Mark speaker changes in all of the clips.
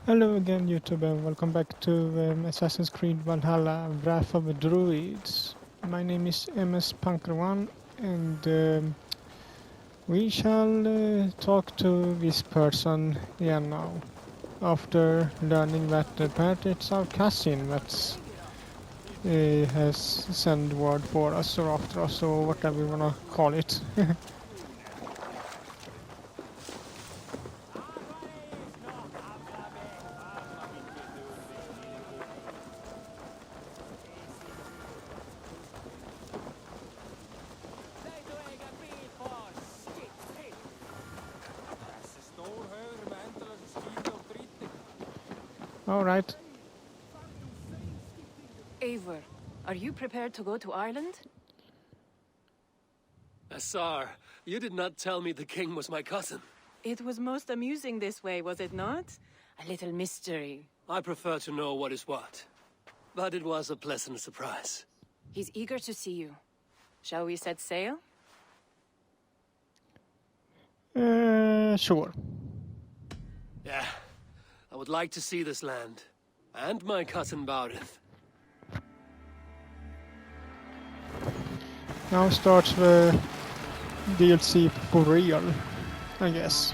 Speaker 1: Hello again, YouTube, and welcome back to Assassin's Creed Valhalla Wrath of the Druids. My name is MS Punker1, and we shall talk to this person here now, after learning that apparently it's our cousin that has sent word for us, or after us, or whatever you wanna call it. Alright.
Speaker 2: Eivor, are you prepared to go to Ireland?
Speaker 3: Assar, you did not tell me the king was my cousin.
Speaker 2: It was most amusing this way, was it not? A little mystery.
Speaker 3: I prefer to know what is what. But it was a pleasant surprise.
Speaker 2: He's eager to see you. Shall we set sail?
Speaker 1: Sure.
Speaker 3: Yeah, I would like to see this land. And my cousin Baurith.
Speaker 1: Now starts the DLC for real, I guess.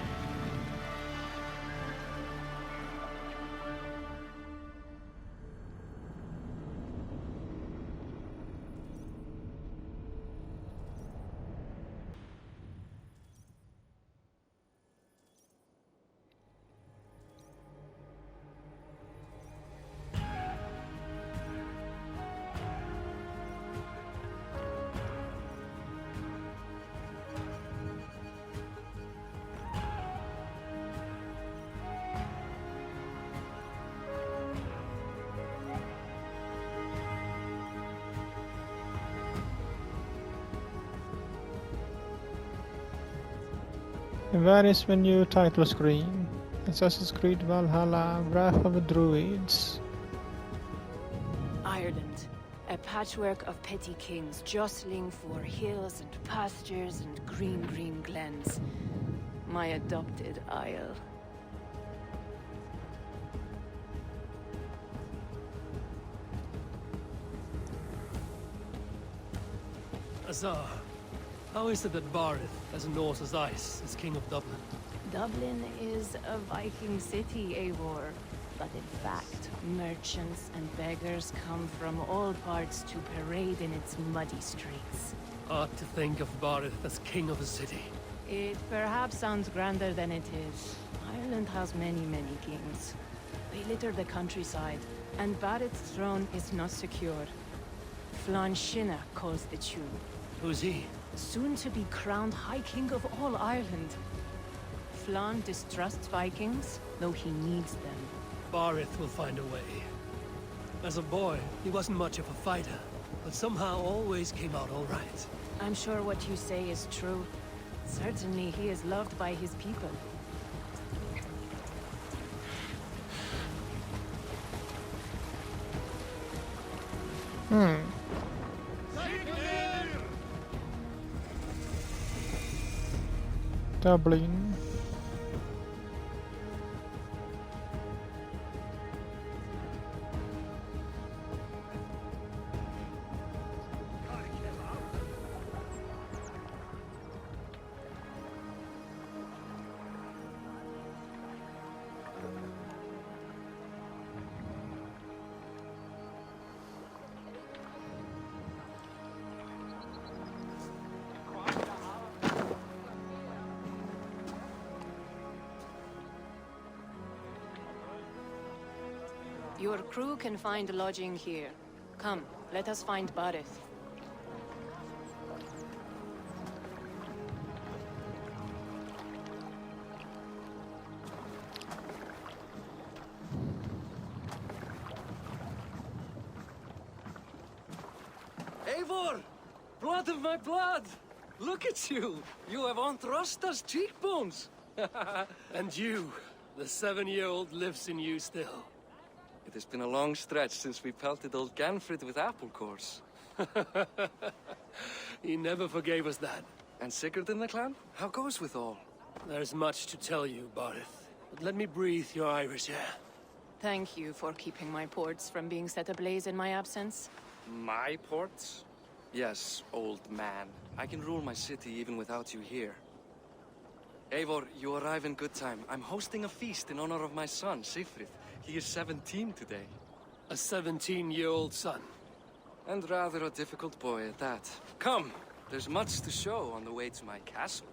Speaker 1: And that is the new title screen. Assassin's Creed Valhalla Wrath of the Druids.
Speaker 2: Ireland. A patchwork of petty kings jostling for hills and pastures and green glens. My adopted isle.
Speaker 3: Assar, how is it that Baurith, as Norse as ice, is king of Dublin?
Speaker 2: Dublin is a Viking city, Eivor. But in fact, merchants and beggars come from all parts to parade in its muddy streets.
Speaker 3: Odd to think of Baurith as king of a city.
Speaker 2: It perhaps sounds grander than it is. Ireland has many kings. They litter the countryside, and Barrett's throne is not secure. Flann Sinna calls the tune.
Speaker 3: Who's he?
Speaker 2: Soon to be crowned High King of all Ireland. Flann distrusts Vikings, though he needs them.
Speaker 3: Baurith will find a way. As a boy, he wasn't much of a fighter, but somehow always came out all right.
Speaker 2: I'm sure what you say is true. Certainly he is loved by his people.
Speaker 1: Dublin.
Speaker 2: Your crew can find lodging here. Come, let us find Barrith.
Speaker 3: Eivor! Blood of my blood! Look at you! You have Aunt Rosta's cheekbones! And you, the 7-year-old lives in you still.
Speaker 4: It has been a long stretch since we pelted old Ganfrid with apple cores.
Speaker 3: He never forgave us that.
Speaker 4: And Sigurd in the clan? How goes with all?
Speaker 3: There's much to tell you, Baurith. But let me breathe your Irish air.
Speaker 2: Thank you for keeping my ports from being set ablaze in my absence.
Speaker 4: My ports? Yes, old man. I can rule my city even without you here. Eivor, you arrive in good time. I'm hosting a feast in honor of my son, Sigfrid. He is 17 today.
Speaker 3: A 17-year-old son.
Speaker 4: And rather a difficult boy at that. Come, there's much to show on the way to my castle.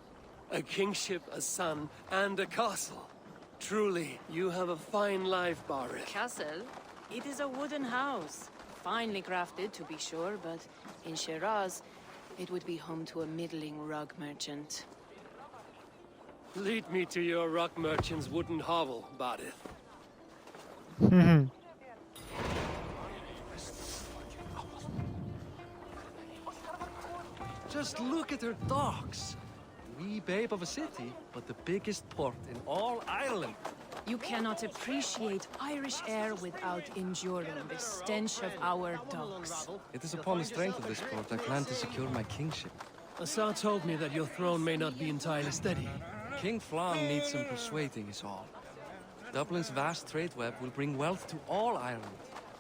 Speaker 3: A kingship, a son, and a castle. Truly, you have a fine life, Barid.
Speaker 2: Castle? It is a wooden house. Finely crafted, to be sure, but in Shiraz, it would be home to a middling rug merchant.
Speaker 3: Lead me to your rock merchant's wooden hovel, Barid.
Speaker 4: Just look at her docks. Wee babe of a city, but the biggest port in all Ireland.
Speaker 2: You cannot appreciate Irish air without enduring the stench of our docks.
Speaker 4: It is upon the strength of this port I plan to secure my kingship.
Speaker 3: Assar told me that your throne may not be entirely steady.
Speaker 4: King Flann needs some persuading is all. Dublin's vast trade web will bring wealth to all Ireland.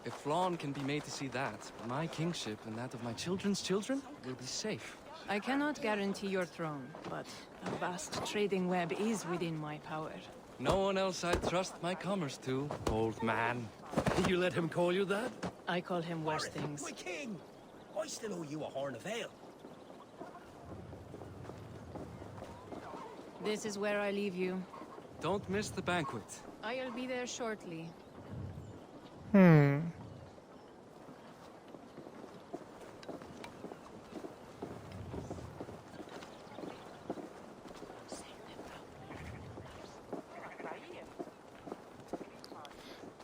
Speaker 4: If Flann can be made to see that, my kingship and that of my children's children will be safe.
Speaker 2: I cannot guarantee your throne, but a vast trading web is within my power.
Speaker 4: No one else I trust my commerce to, old man.
Speaker 3: You let him call you that?
Speaker 2: I call him worse things.
Speaker 5: My king! I still owe you a horn of ale.
Speaker 2: This is where I leave you.
Speaker 4: Don't miss the banquet.
Speaker 2: I'll be there shortly.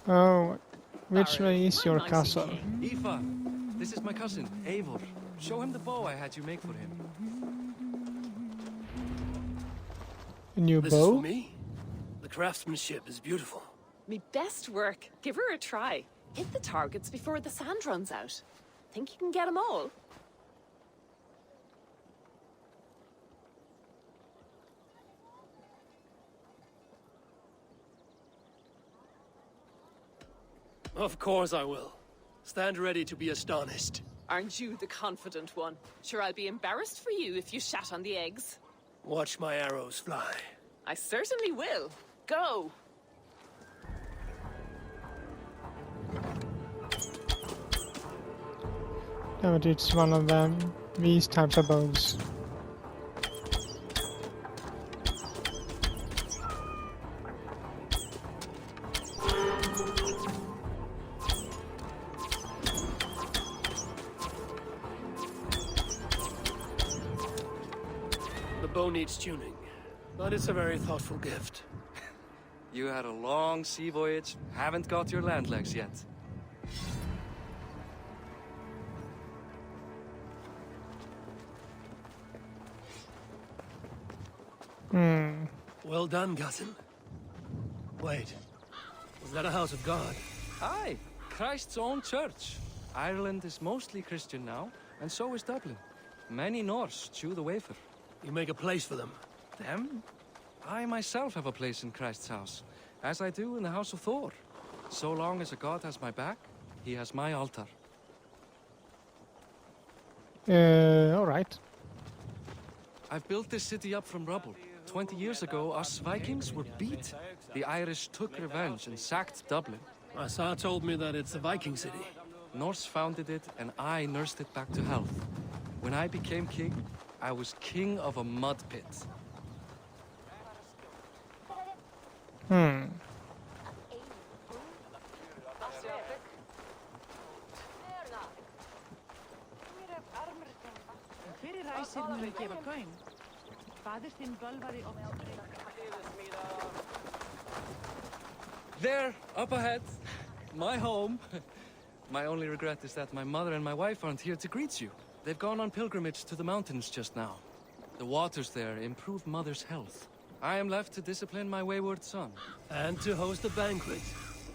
Speaker 1: Oh, which way is your
Speaker 2: I'm
Speaker 1: castle?
Speaker 4: Aoife, this is my cousin, Eivor. Show him the bow I had you make for him.
Speaker 1: A new
Speaker 3: This is for
Speaker 1: bow?
Speaker 3: me? The craftsmanship is beautiful.
Speaker 6: Me best work. Give her a try. Hit the targets before the sand runs out. Think you can get them all?
Speaker 3: Of course I will. Stand ready to be astonished.
Speaker 6: Aren't you the confident one? Sure, I'll be embarrassed for you if you shat on the eggs.
Speaker 3: Watch my arrows fly.
Speaker 6: I certainly will. Go!
Speaker 1: No, but it's one of them. These types of bows.
Speaker 3: The bow needs tuning, but it's a very thoughtful gift.
Speaker 4: You had a long sea voyage, haven't got your land legs yet.
Speaker 3: Well done, cousin. Wait, is that a house of God?
Speaker 4: Aye, Christ's own church. Ireland is mostly Christian now, and so is Dublin. Many Norse chew the wafer.
Speaker 3: You make a place for them.
Speaker 4: Them? I myself have a place in Christ's house, as I do in the house of Thor. So long as a god has my back, he has my altar.
Speaker 1: Alright.
Speaker 4: I've built this city up from rubble. 20 years ago, us Vikings were beat. The Irish took revenge and sacked Dublin.
Speaker 3: Assar told me that it's a Viking city.
Speaker 4: Norse founded it, and I nursed it back to health. When I became king, I was king of a mud pit. There, up ahead, my home. My only regret is that my mother and my wife aren't here to greet you. They've gone on pilgrimage to the mountains just now. The waters there improve mother's health. I am left to discipline my wayward son,
Speaker 3: And to host a banquet.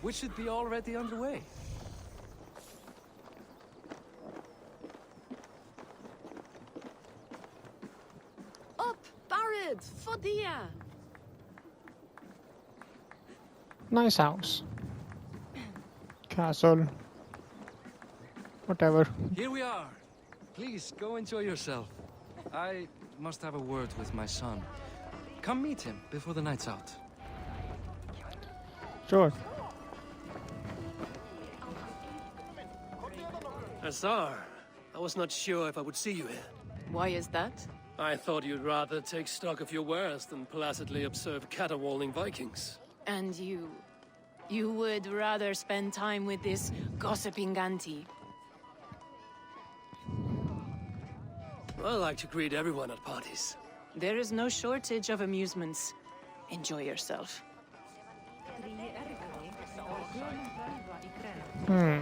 Speaker 4: which should be already underway.
Speaker 6: Up! Barid! Fodia!
Speaker 1: Nice house. castle. Whatever.
Speaker 4: Here we are. Please, go enjoy yourself. I must have a word with my son. Come meet him before the night's out.
Speaker 1: Sure.
Speaker 3: Azar, I was not sure if I would see you here.
Speaker 2: Why is that?
Speaker 3: I thought you'd rather take stock of your wares than placidly observe caterwauling Vikings.
Speaker 2: And you... You would rather spend time with this gossiping auntie?
Speaker 3: I like to greet everyone at parties.
Speaker 2: There is no shortage of amusements. Enjoy yourself.
Speaker 5: Hey,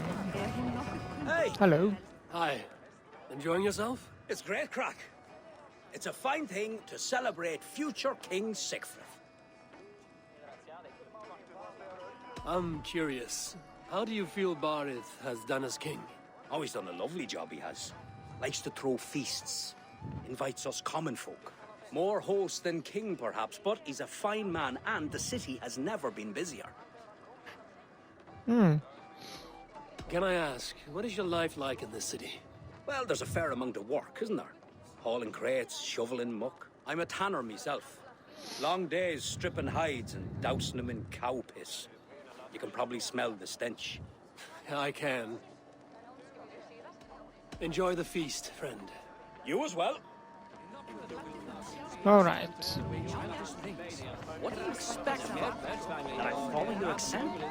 Speaker 1: Hello.
Speaker 3: Hi. Enjoying yourself?
Speaker 5: it's great crack. It's a fine thing to celebrate future King Sigfrid.
Speaker 3: I'm curious. How do you feel Barith has done as king?
Speaker 5: Oh, he's done a lovely job, he has. Likes to throw feasts. Invites us common folk. More host than king, perhaps, but he's a fine man, and the city has never been busier.
Speaker 3: Can I ask, what is your life like in this city?
Speaker 5: Well, there's a fair amount of work, isn't there? Hauling crates, shoveling muck. I'm a tanner myself. Long days stripping hides and dousing them in cow piss. You can probably smell the stench.
Speaker 3: I can. Enjoy the feast, friend.
Speaker 5: You as well.
Speaker 1: Alright.
Speaker 4: What do you expect, that I follow your example?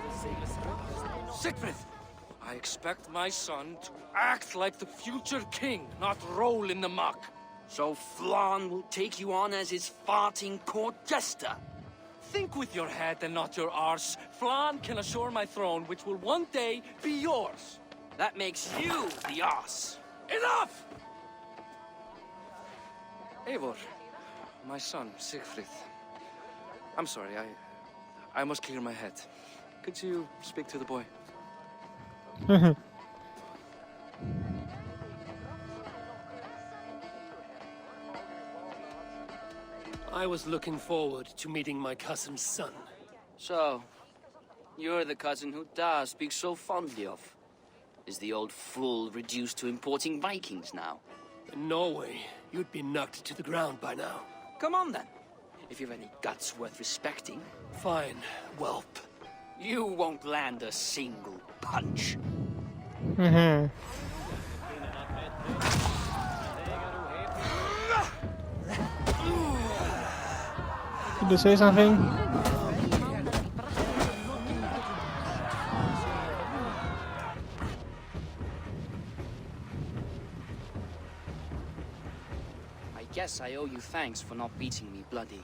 Speaker 4: Sigfrid! I expect my son to act like the future king, not roll in the muck.
Speaker 7: So Flan will take you on as his farting court jester?
Speaker 4: Think with your head and not your arse. Flan can assure my throne, which will one day be yours.
Speaker 7: That makes you the ass.
Speaker 4: Enough! Eivor, my son, Sigfrid. I'm sorry, I must clear my head. Could you speak to the boy?
Speaker 3: I was looking forward to meeting my cousin's son.
Speaker 7: So, you're the cousin who Da speaks so fondly of. Is the old fool reduced to importing Vikings now?
Speaker 3: In Norway, you'd be knocked to the ground by now.
Speaker 7: Come on then, if you've any guts worth respecting.
Speaker 3: Fine, whelp.
Speaker 7: You won't land a single punch.
Speaker 1: Did you say something?
Speaker 7: I guess I owe you thanks for not beating me bloody.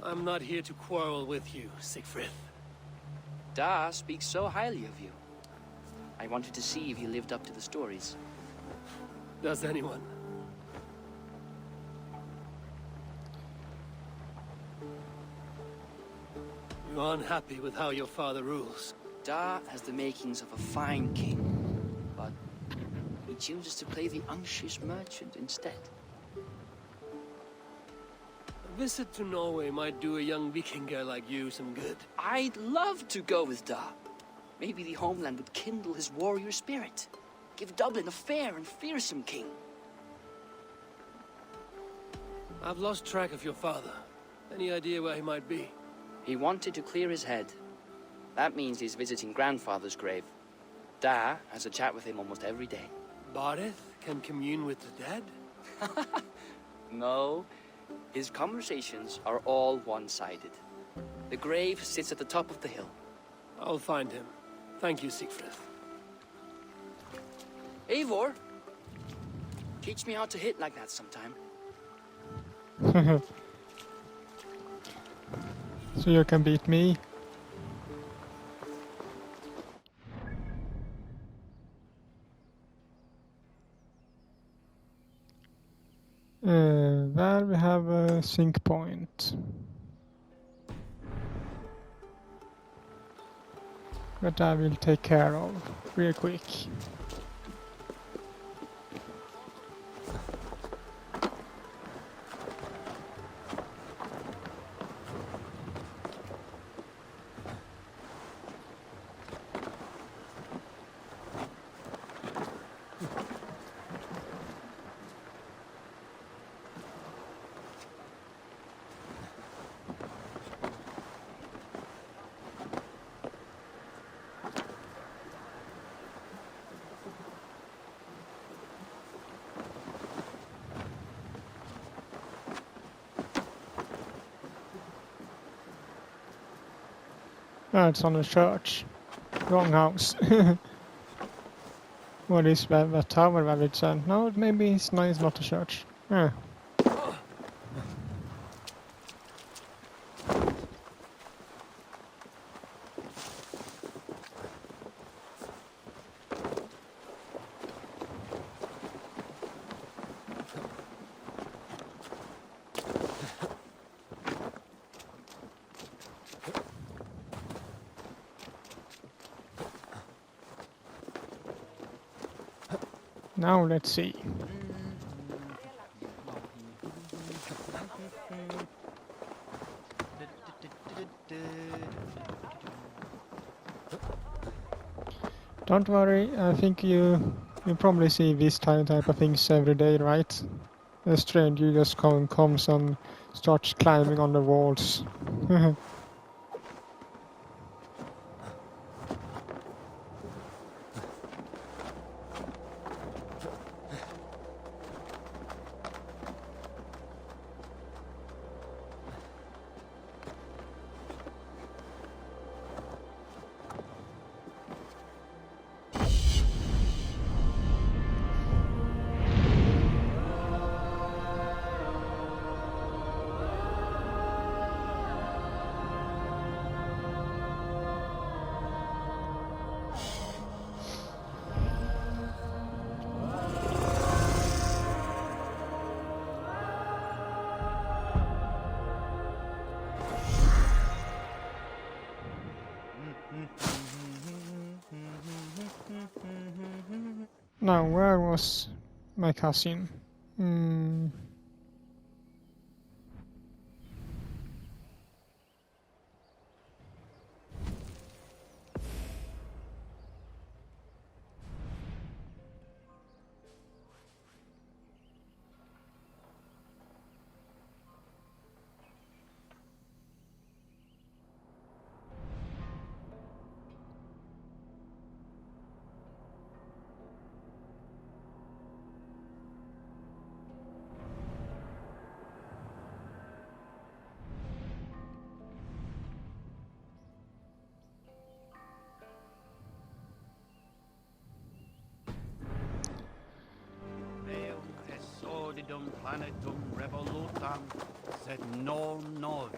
Speaker 3: I'm not here to quarrel with you, Sigfrid.
Speaker 7: Da speaks so highly of you. I wanted to see if you lived up to the stories.
Speaker 3: Does anyone? You're unhappy with how your father rules.
Speaker 7: Da has the makings of a fine king, but he chooses to play the unctuous merchant instead.
Speaker 3: A visit to Norway might do a young Viking girl like you some good.
Speaker 7: I'd love to go with Da. Maybe the homeland would kindle his warrior spirit. Give Dublin a fair and fearsome king.
Speaker 3: I've lost track of your father. Any idea where he might be?
Speaker 7: He wanted to clear his head. That means he's visiting grandfather's grave. Da has a chat with him almost every day.
Speaker 3: Barith can commune with the dead?
Speaker 7: No, his conversations are all one-sided. The grave sits at the top of the hill.
Speaker 3: I'll find him. Thank you, Sigfrid.
Speaker 7: Eivor, teach me how to hit like that sometime.
Speaker 1: So you can beat me. There we have a sync point. That I will take care of real quick. Oh, it's on a church. Wrong house. What is that tower that it's at? No, maybe it's not a church. Yeah. Now let's see. Don't worry, I think you probably see this type of things every day, right? A stranger just comes and starts climbing on the walls. Now, where was my cousin?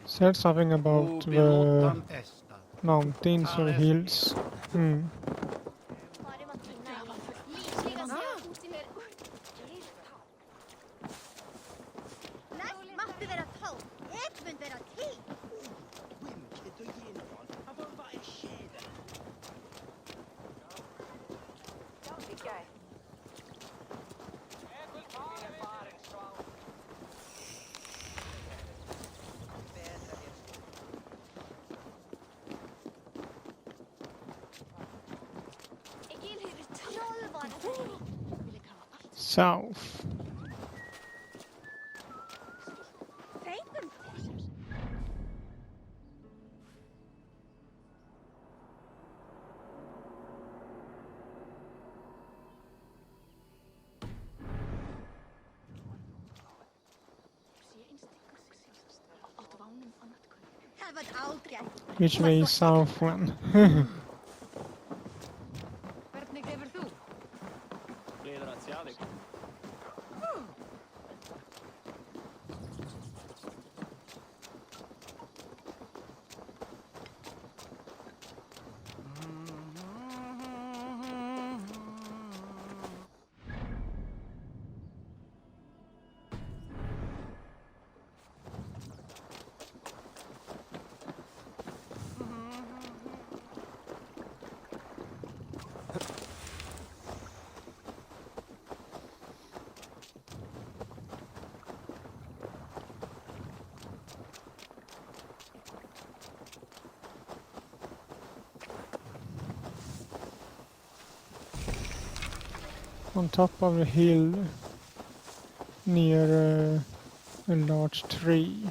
Speaker 1: Said something about the mountains or hills. South. Which way is south one? On top of a hill near a large tree.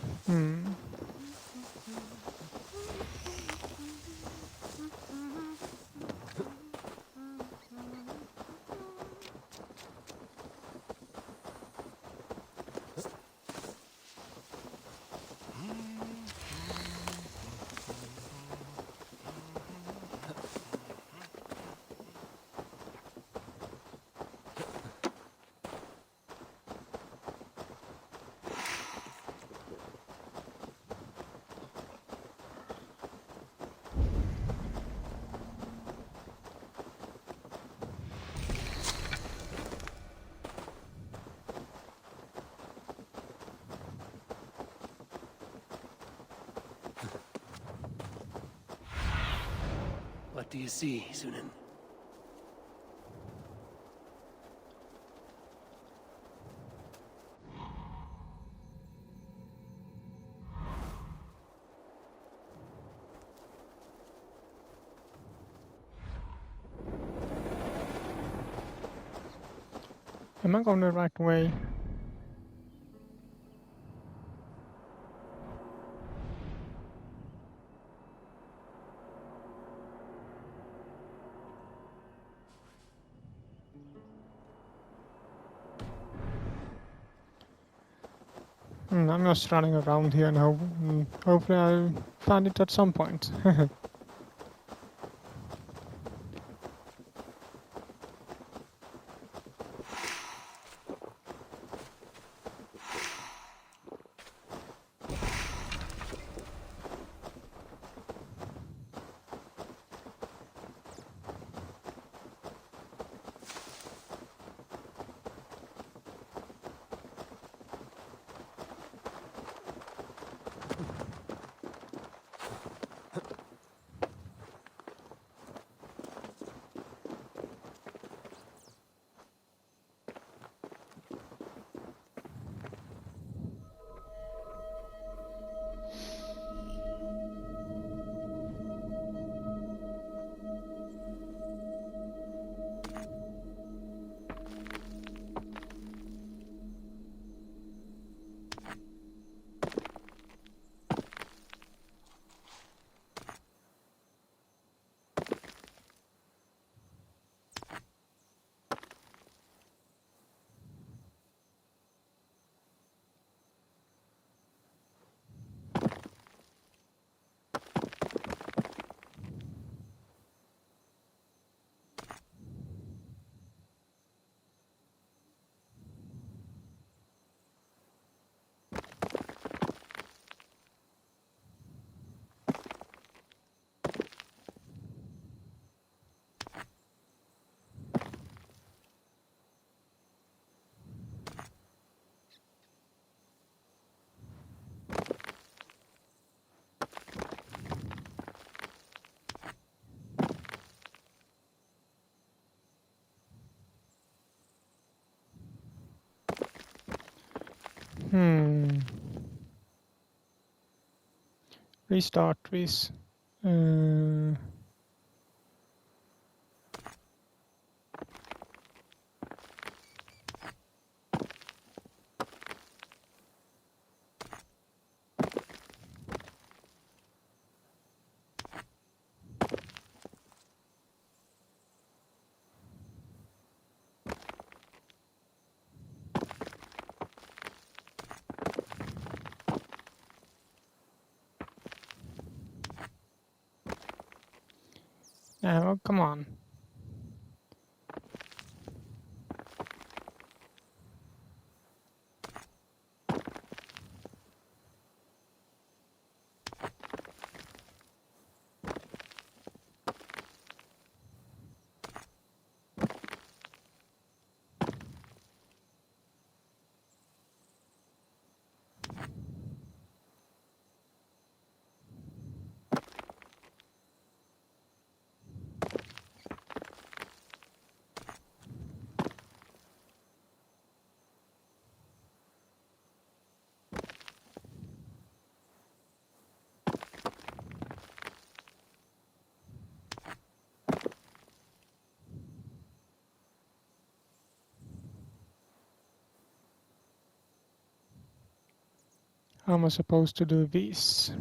Speaker 3: What do you see, Sunan?
Speaker 1: Am I going the right way? I'm just running around here now. Hopefully I'll find it at some point. Restart, please. Oh, come on. How am I supposed to do this?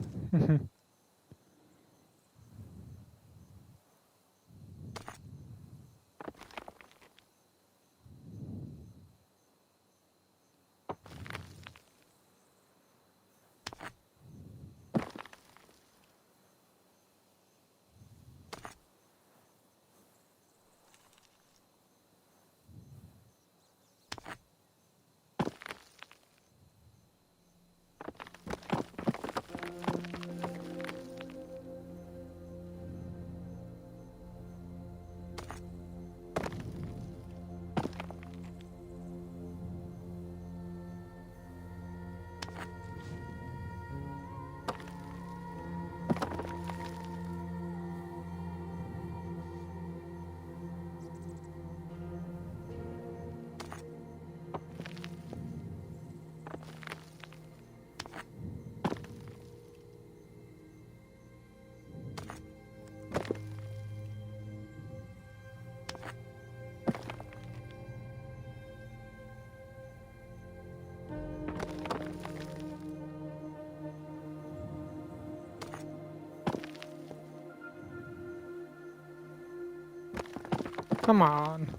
Speaker 1: Come on.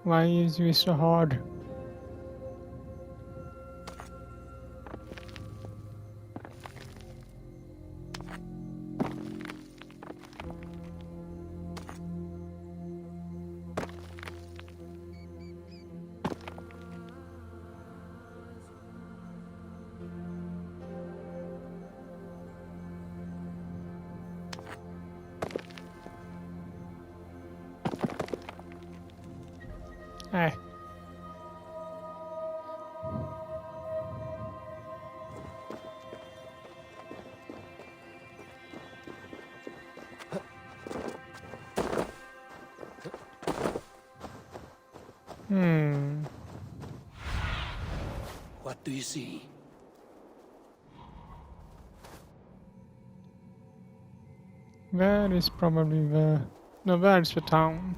Speaker 1: Why is this so hard? Eh.
Speaker 3: What do you see?
Speaker 1: Where is probably the... No, where is the town?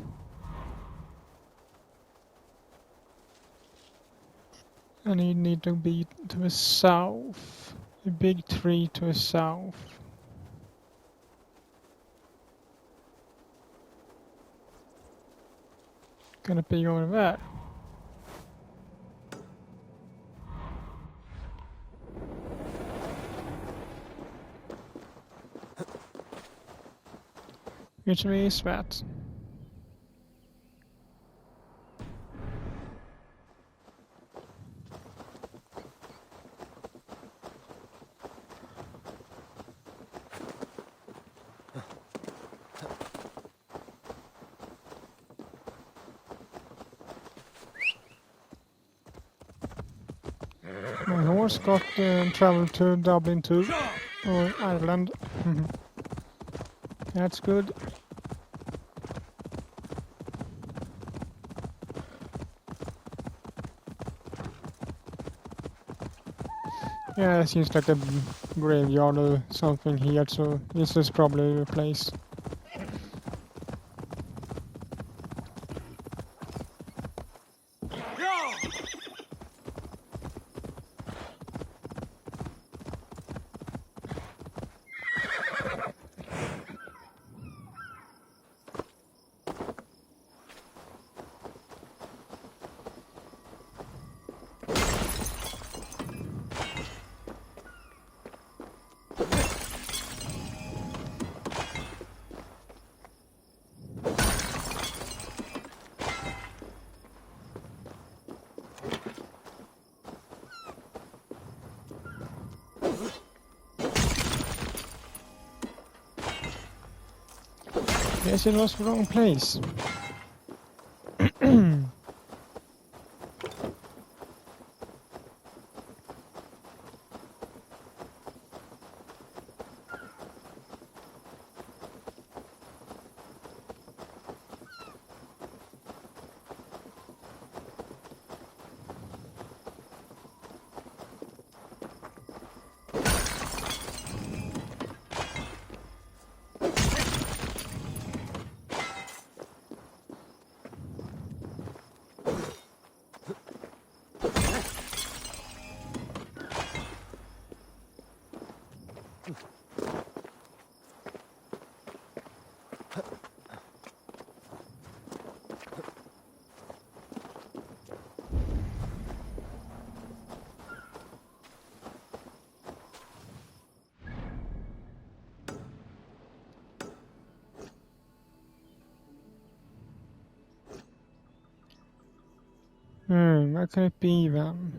Speaker 1: And you need to be to the south. A big tree to the south. Gonna be over there. Which way is that? My horse got traveled to Dublin too, or Ireland. That's good. Yeah, it seems like a graveyard or something here, so this is probably the place. Yes, it was the wrong place. Where could it be then?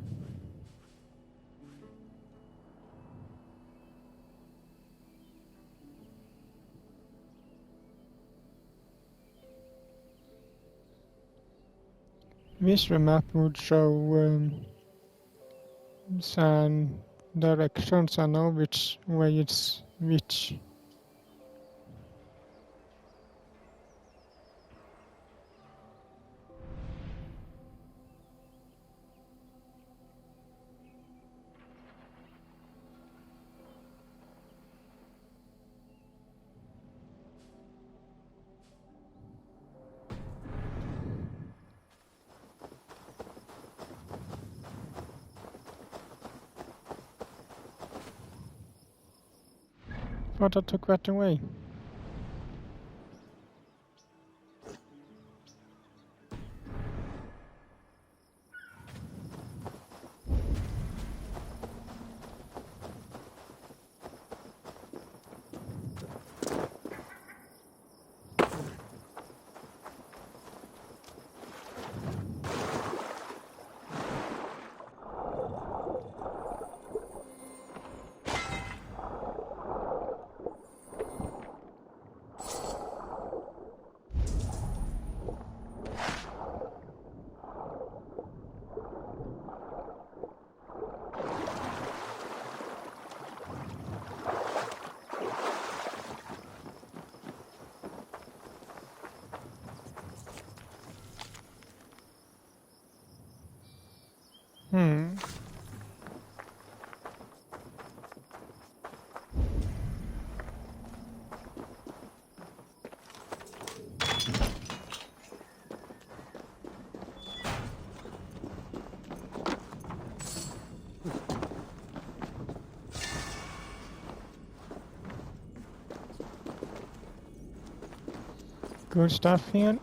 Speaker 1: Wish the map would show some directions. I know which way it's which. Thought I took that away. Good stuff here.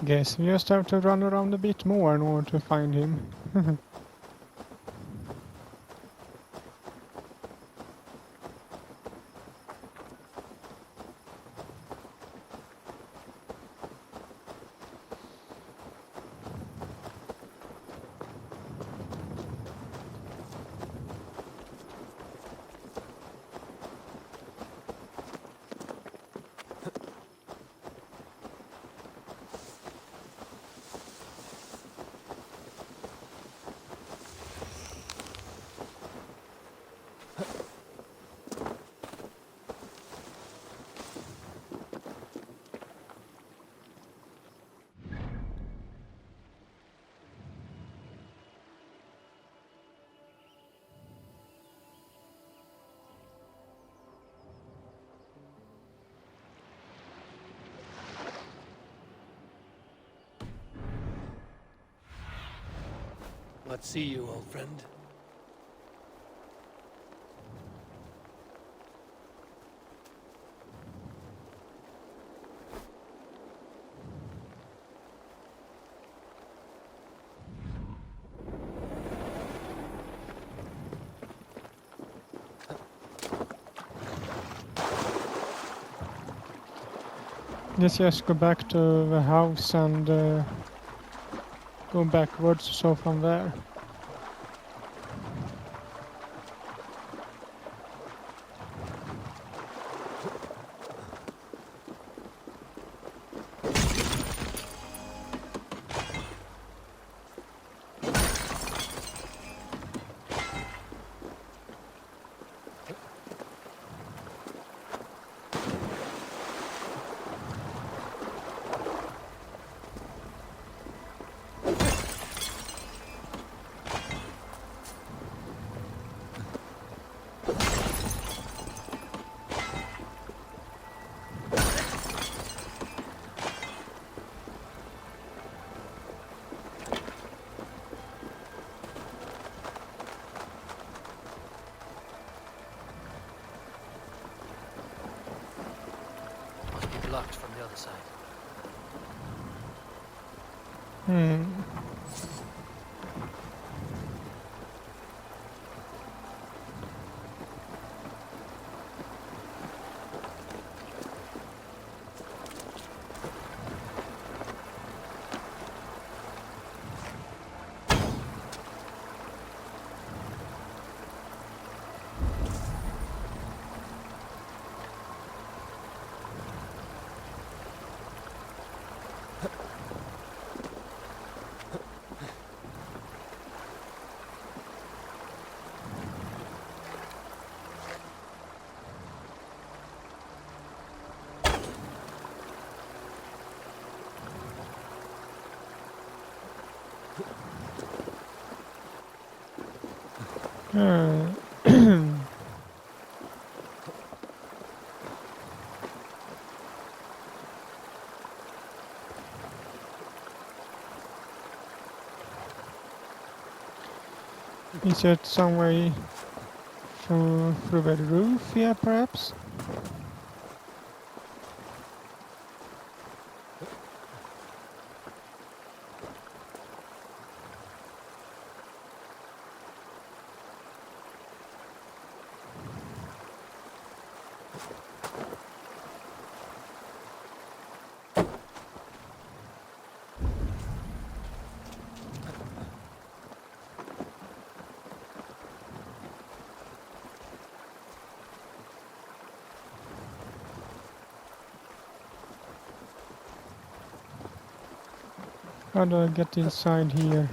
Speaker 1: Guess we just have to run around a bit more in order to find him.
Speaker 3: Let's see you, old friend.
Speaker 1: Let's just go back to the house and go backwards, so from there.
Speaker 3: Locked from the other side.
Speaker 1: Uh, is it some way through the roof here, perhaps? How do I get inside here?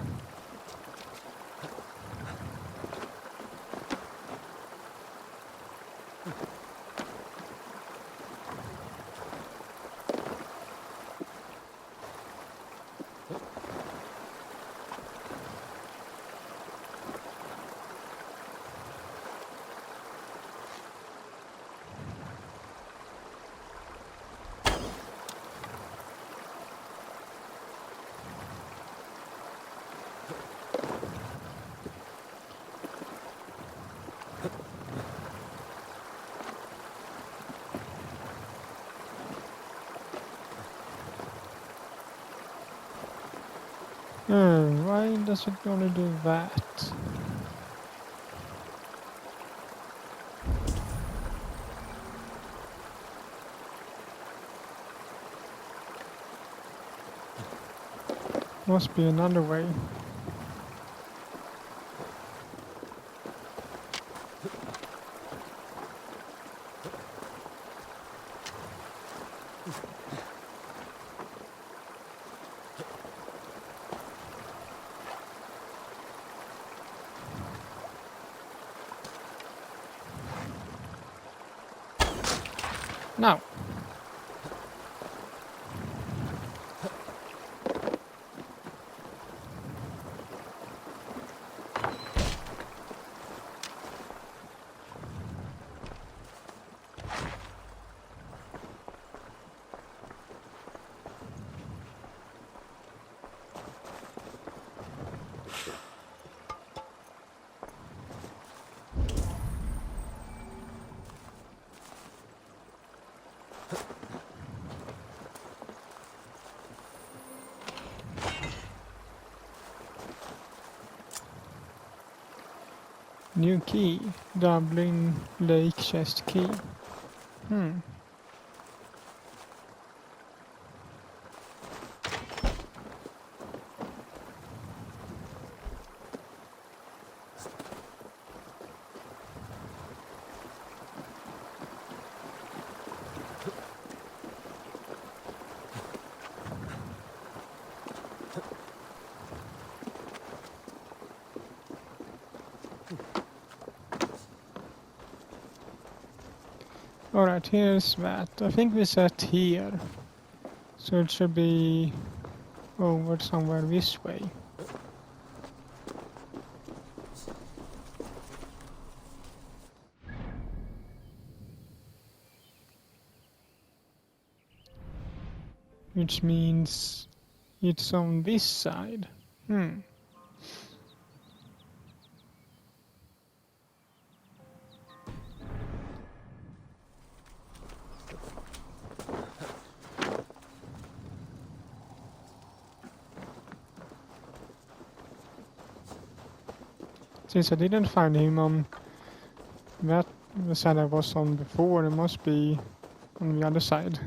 Speaker 1: Why does it only do that? Must be another way. Now. New key. Dublin Lake chest key. Alright, here's that. I think we set here. So it should be over somewhere this way. Which means it's on this side. Since I didn't find him on that side I was on before, it must be on the other side.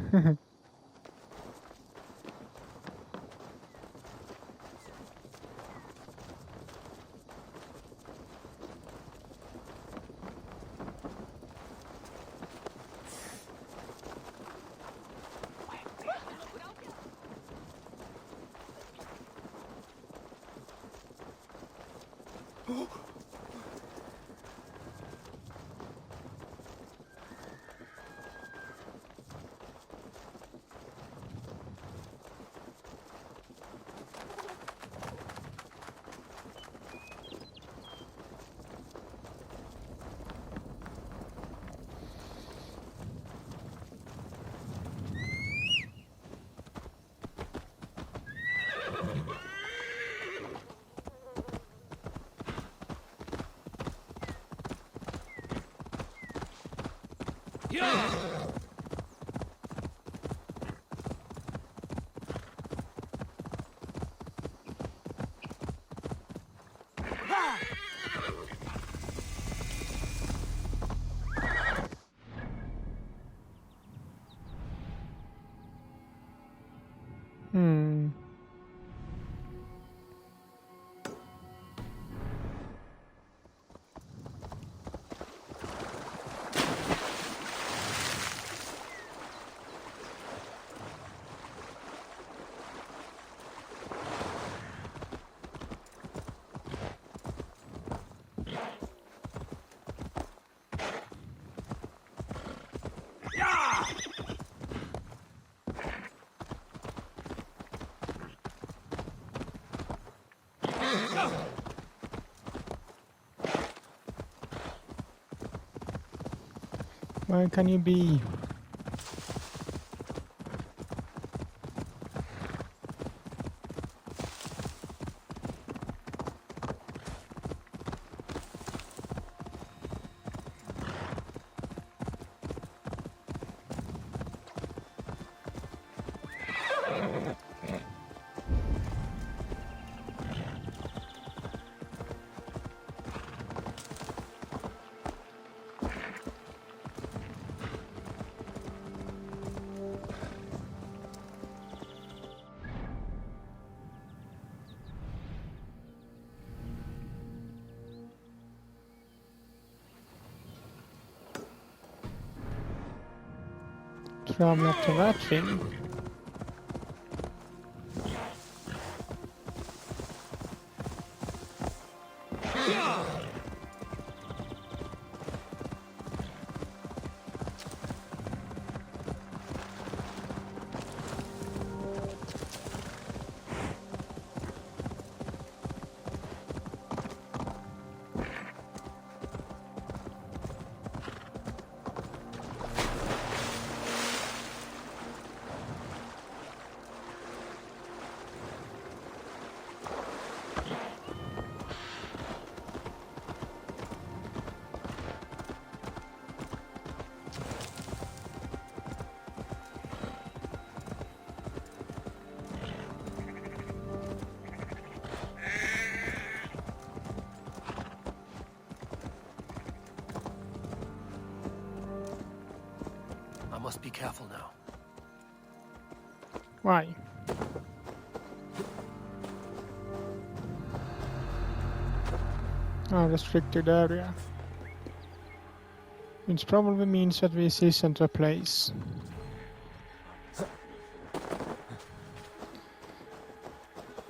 Speaker 1: Hmm. Where can you be? Travel up to that thing.
Speaker 3: I must be careful now.
Speaker 1: Why? Oh, restricted area. Which probably means that this isn't a place.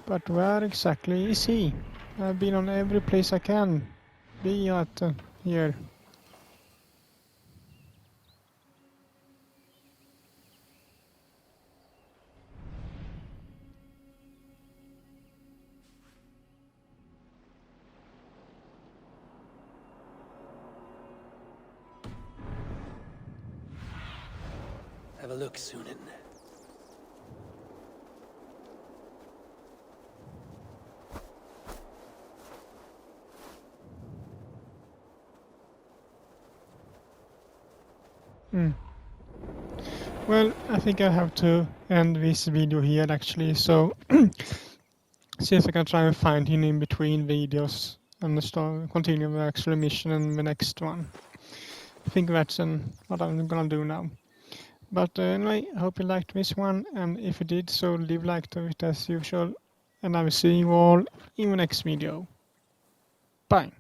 Speaker 1: But where exactly is he? I've been on every place I can be at here.
Speaker 3: Have a look, Sunan.
Speaker 1: Well, I think I have to end this video here actually, so see if I can try and find him in between videos and continue the actual mission and the next one. I think that's what I'm gonna do now. But anyway, I hope you liked this one, and if you did so, leave a like to it as usual, and I will see you all in the next video. Bye!